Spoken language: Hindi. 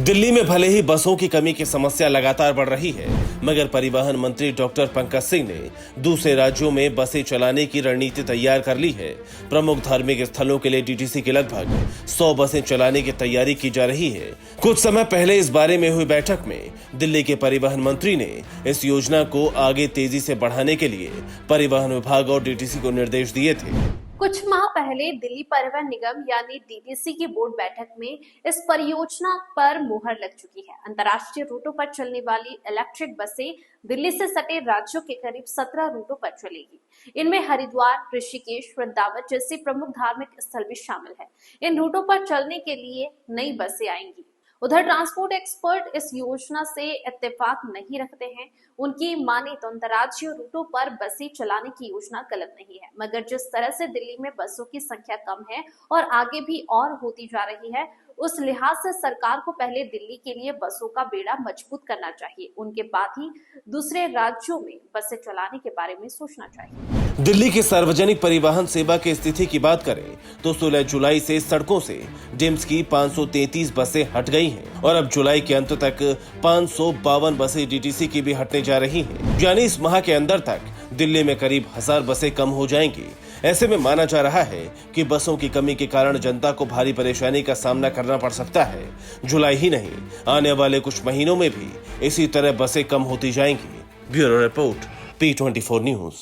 दिल्ली में भले ही बसों की कमी की समस्या लगातार बढ़ रही है, मगर परिवहन मंत्री डॉक्टर पंकज सिंह ने दूसरे राज्यों में बसें चलाने की रणनीति तैयार कर ली है। प्रमुख धार्मिक स्थलों के लिए डीटीसी की लगभग 100 बसें चलाने की तैयारी की जा रही है। कुछ समय पहले इस बारे में हुई बैठक में दिल्ली के परिवहन मंत्री ने इस योजना को आगे तेजी से बढ़ाने के लिए परिवहन विभाग और डीटीसी को निर्देश दिए थे। कुछ माह पहले दिल्ली परिवहन निगम यानी डीटीसी की बोर्ड बैठक में इस परियोजना पर मुहर लग चुकी है। अंतर्राष्ट्रीय रूटों पर चलने वाली इलेक्ट्रिक बसें दिल्ली से सटे राज्यों के करीब 17 रूटों पर चलेगी। इनमें हरिद्वार, ऋषिकेश, वृंदावन जैसे प्रमुख धार्मिक स्थल भी शामिल है। इन रूटों पर चलने के लिए नई बसें आएंगी। उधर ट्रांसपोर्ट एक्सपर्ट इस योजना से इत्तेफाक नहीं रखते हैं। उनकी माने तो अंतर्राज्यीय रूटों पर बसें चलाने की योजना गलत नहीं है, मगर जिस तरह से दिल्ली में बसों की संख्या कम है और आगे भी और होती जा रही है, उस लिहाज से सरकार को पहले दिल्ली के लिए बसों का बेड़ा मजबूत करना चाहिए। उनके बाद ही दूसरे राज्यों में बसें चलाने के बारे में सोचना चाहिए। दिल्ली की सार्वजनिक परिवहन सेवा की स्थिति की बात करें तो 16 जुलाई से सड़कों से डिम्स की 533 बसें हट गई हैं और अब जुलाई के अंत तक 552 बसें डीटीसी की भी हटने जा रही हैं। यानी इस माह के अंदर तक दिल्ली में करीब 1000 बसें कम हो जाएंगी। ऐसे में माना जा रहा है कि बसों की कमी के कारण जनता को भारी परेशानी का सामना करना पड़ सकता है। जुलाई ही नहीं, आने वाले कुछ महीनों में भी इसी तरह बसें कम होती जाएंगी। Bureau report, P24 news.